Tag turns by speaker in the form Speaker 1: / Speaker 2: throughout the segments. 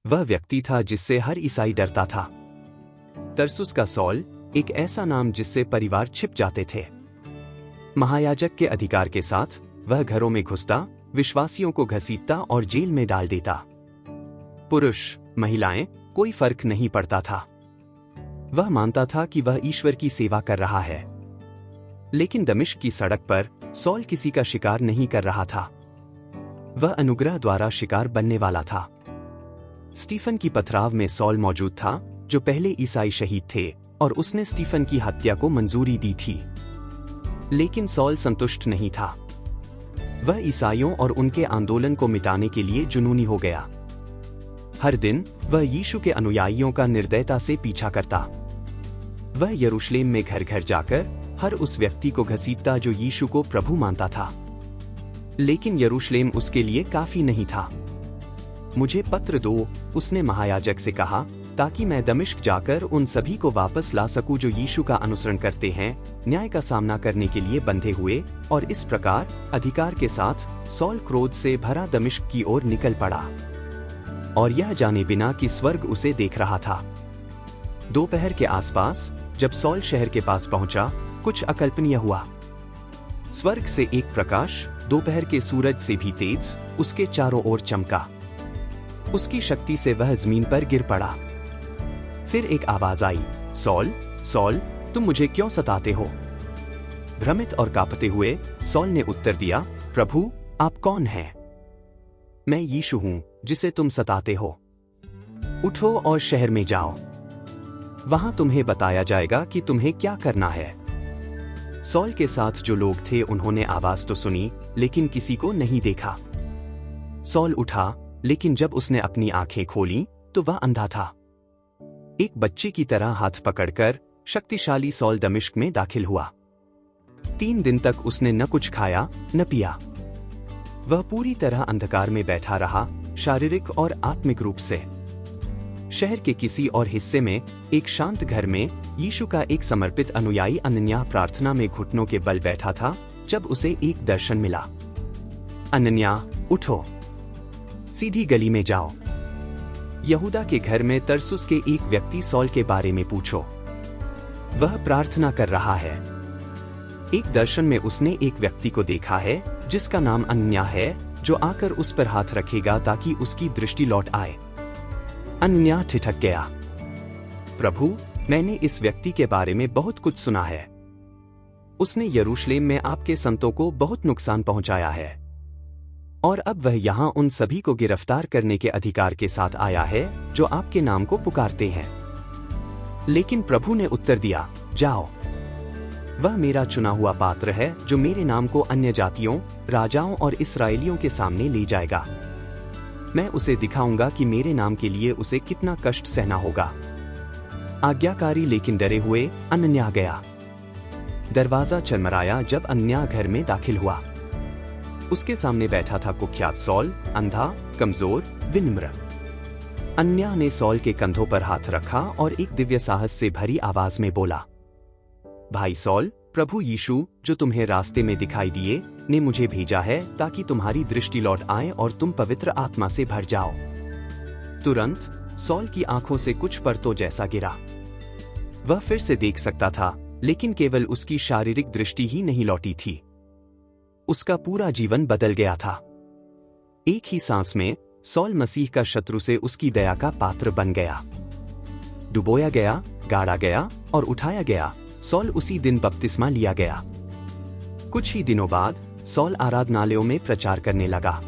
Speaker 1: वह व्यक्ति था जिससे हर ईसाई डरता था। तरसुस का सॉल, एक ऐसा नाम जिससे परिवार छिप जाते थे। महायाजक के अधिकार के साथ वह घरों में घुसता, विश्वासियों को घसीटता और जेल में डाल देता। पुरुष, महिलाएं, कोई फर्क नहीं पड़ता था। वह मानता था कि वह ईश्वर की सेवा कर रहा है। लेकिन दमिश्क की सड़क पर सॉल किसी का शिकार नहीं कर रहा था। वह अनुग्रह द्वारा शिकार बनने वाला था। स्टीफन की पथराव में सॉल मौजूद था, जो पहले ईसाई शहीद थे, और उसने स्टीफन की हत्या को मंजूरी दी थी। लेकिन सॉल संतुष्ट नहीं था। वह ईसाइयों और उनके आंदोलन को मिटाने के लिए जुनूनी हो गया। हर दिन वह यीशु के अनुयायियों का निर्दयता से पीछा करता। वह यरूशलेम में घर घर जाकर हर उस व्यक्ति को घसीटता जो यीशु को प्रभु मानता था। लेकिन यरूशलेम उसके लिए काफी नहीं था। मुझे पत्र दो, उसने महायाजक से कहा, ताकि मैं दमिश्क जाकर उन सभी को वापस ला सकूं जो यीशु का अनुसरण करते हैं, न्याय का सामना करने के लिए बंधे हुए। और इस प्रकार अधिकार के साथ सॉल क्रोध से भरा दमिश्क की ओर निकल पड़ा, और यह जाने बिना कि स्वर्ग उसे देख रहा था। दोपहर के आसपास जब सॉल शहर के पास पहुंचा, कुछ अकल्पनीय हुआ। स्वर्ग से एक प्रकाश दोपहर के सूरज से भी तेज उसके चारों ओर चमका। उसकी शक्ति से वह जमीन पर गिर पड़ा। फिर एक आवाज आई, सॉल, सॉल, तुम मुझे क्यों सताते हो? भ्रमित और कांपते हुए सॉल ने उत्तर दिया, प्रभु, आप कौन हैं? मैं यीशु हूं, जिसे तुम सताते हो। उठो और शहर में जाओ। वहां तुम्हें बताया जाएगा कि तुम्हें क्या करना है। सॉल के साथ जो लोग थे उन्होंने आवाज तो सुनी, लेकिन किसी को नहीं देखा। सॉल उठा, लेकिन जब उसने अपनी आंखें खोलीं, तो वह अंधा था। एक बच्चे की तरह हाथ पकड़कर शक्तिशाली सॉल दमिश्क में दाखिल हुआ। 3 दिन तक उसने न कुछ खाया न पिया। वह पूरी तरह अंधकार में बैठा रहा, शारीरिक और आत्मिक रूप से। शहर के किसी और हिस्से में एक शांत घर में यीशु का एक समर्पित अनुयायी अनन्याह प्रार्थना में घुटनों के बल बैठा था, जब उसे एक दर्शन मिला। अनन्याह, उठो, सीधी गली में जाओ। यहूदा के घर में तरसुस के एक व्यक्ति सॉल के बारे में पूछो। वह प्रार्थना कर रहा है। एक दर्शन में उसने एक व्यक्ति को देखा है जिसका नाम अनन्याह है, जो आकर उस पर हाथ रखेगा ताकि उसकी दृष्टि लौट आए। अनन्याह ठिठक गया, प्रभु, मैंने इस व्यक्ति के बारे में बहुत कुछ सुना है। उसने यरूशलेम में आपके संतों को बहुत नुकसान पहुंचाया है, और अब वह यहां उन सभी को गिरफ्तार करने के अधिकार के साथ आया है जो आपके नाम को पुकारते हैं। लेकिन प्रभु ने उत्तर दिया, जाओ। वह मेरा चुना हुआ पात्र है जो मेरे नाम को अन्य जातियों, राजाओं और इस्राएलियों के सामने ले जाएगा। मैं उसे दिखाऊंगा कि मेरे नाम के लिए उसे कितना कष्ट सहना होगा। आज्ञाकारी लेकिन डरे हुए अनन्याह गया। दरवाजा चरमराया जब अनन्याह घर में दाखिल हुआ। उसके सामने बैठा था कुख्यात सॉल, अंधा, कमजोर, विनम्र। अनन्याह ने सॉल के कंधों पर हाथ रखा और एक दिव्य साहस से भरी आवाज में बोला, भाई सॉल, प्रभु यीशु, जो तुम्हें रास्ते में दिखाई दिए, ने मुझे भेजा है ताकि तुम्हारी दृष्टि लौट आए और तुम पवित्र आत्मा से भर जाओ। तुरंत सॉल की आंखों से कुछ परतों जैसा गिरा। वह फिर से देख सकता था, लेकिन केवल उसकी शारीरिक दृष्टि ही नहीं लौटी थी। उसका पूरा जीवन बदल गया था। एक ही सांस में सॉल मसीह का शत्रु से उसकी दया का पात्र बन गया। डुबोया गया, गाड़ा गया और उठाया गया। सॉल उसी दिन बपतिस्मा लिया गया। कुछ ही दिनों बाद सॉल आराधनालयों में प्रचार करने लगा,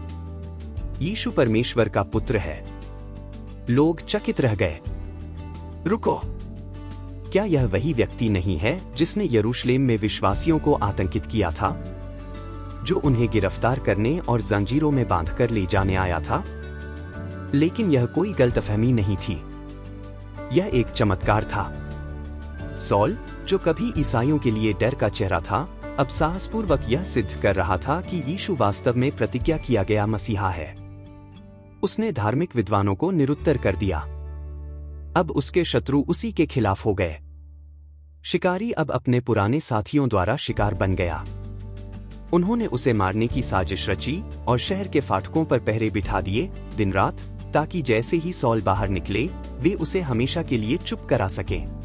Speaker 1: यीशु परमेश्वर का पुत्र है। लोग चकित रह गए। रुको, क्या यह वही व्यक्ति नहीं है जिसने यरूशलेम में विश्वासियों को आतंकित किया था, जो उन्हें गिरफ्तार करने और जंजीरों में बांधकर ले जाने आया था? लेकिन यह कोई गलतफहमी नहीं थी, यह एक चमत्कार था। सॉल, जो कभी ईसाइयों के लिए डर का चेहरा था, अब साहसपूर्वक यह सिद्ध कर रहा था कि यीशु वास्तव में प्रतिज्ञा किया गया मसीहा है। उसने धार्मिक विद्वानों को निरुत्तर कर दिया। अब उसके शत्रु उसी के खिलाफ हो गए। शिकारी अब अपने पुराने साथियों द्वारा शिकार बन गया। उन्होंने उसे मारने की साजिश रची और शहर के फाटकों पर पहरे बिठा दिए। दिन रात ताकि जैसे ही सॉल बाहर निकले वे उसे हमेशा के लिए चुप करा सकें।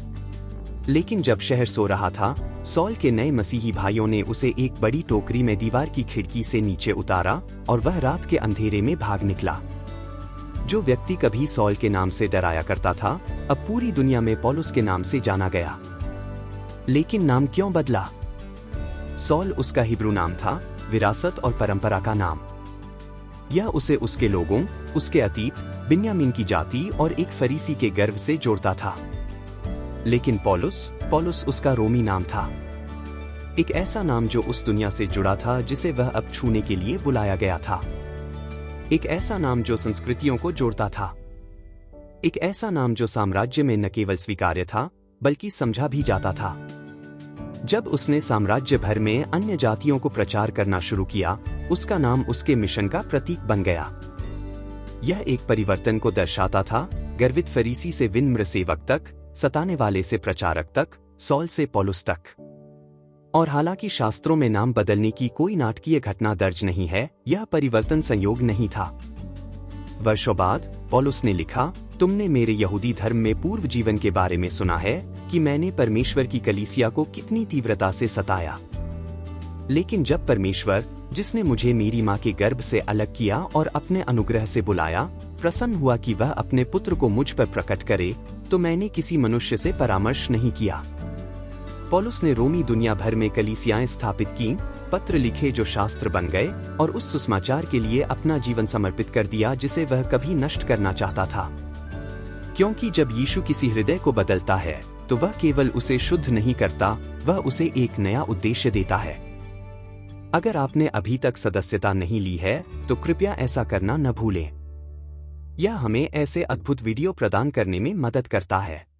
Speaker 1: लेकिन जब शहर सो रहा था, सॉल के नए मसीही भाइयों ने उसे एक बड़ी टोकरी में दीवार की खिड़की से नीचे उतारा और वह रात के अंधेरे में भाग निकला। जो व्यक्ति कभी सॉल के नाम से डराया करता था, अब पूरी दुनिया में पौलुस के नाम से जाना गया। लेकिन नाम क्यों बदला? सॉल उसका हिब्रू नाम था, विरासत और परंपरा का नाम। यह उसे उसके लोगों, उसके अतीत, बिन्यामीन की जाति और एक फरीसी के गर्व से जोड़ता था। लेकिन पौलुस उसका रोमी नाम था, एक ऐसा नाम जो उस दुनिया से जुड़ा था जिसे वह अब छूने के लिए बुलाया गया था, एक ऐसा नाम जो संस्कृतियों को जोड़ता था, एक ऐसा नाम जो साम्राज्य में न केवल स्वीकार्य था बल्कि समझा भी जाता था। जब उसने साम्राज्य भर में अन्य जातियों को प्रचार करना शुरू किया, उसका नाम उसके मिशन का प्रतीक बन गया। यह एक परिवर्तन को दर्शाता था, गर्वित फरीसी से विनम्र सेवक तक, सताने वाले से प्रचारक तक, सॉल से पौलुस तक। और हालांकि शास्त्रों में नाम बदलने की कोई नाटकीय घटना दर्ज नहीं है, यह परिवर्तन संयोग नहीं था। वर्षों बाद पौलुस ने लिखा, तुमने मेरे यहूदी धर्म में पूर्व जीवन के बारे में सुना है कि मैंने परमेश्वर की कलीसिया को कितनी तीव्रता से सताया। लेकिन जब परमेश्वर, जिसने मुझे मेरी मां के गर्भ से अलग किया और अपने अनुग्रह से बुलाया, प्रसन्न हुआ कि वह अपने पुत्र को मुझ पर प्रकट करे, तो मैंने किसी मनुष्य से परामर्श नहीं किया। पौलुस ने रोमी दुनिया भर में कलीसियाएं स्थापित की, पत्र लिखे जो शास्त्र बन गए, और उस सुसमाचार के लिए अपना जीवन समर्पित कर दिया जिसे वह कभी नष्ट करना चाहता था। क्योंकि जब यीशु किसी हृदय को बदलता है तो वह केवल उसे शुद्ध नहीं करता, वह उसे एक नया उद्देश्य देता है। अगर आपने अभी तक सदस्यता नहीं ली है तो कृपया ऐसा करना न भूलें। यह हमें ऐसे अद्भुत वीडियो प्रदान करने में मदद करता है।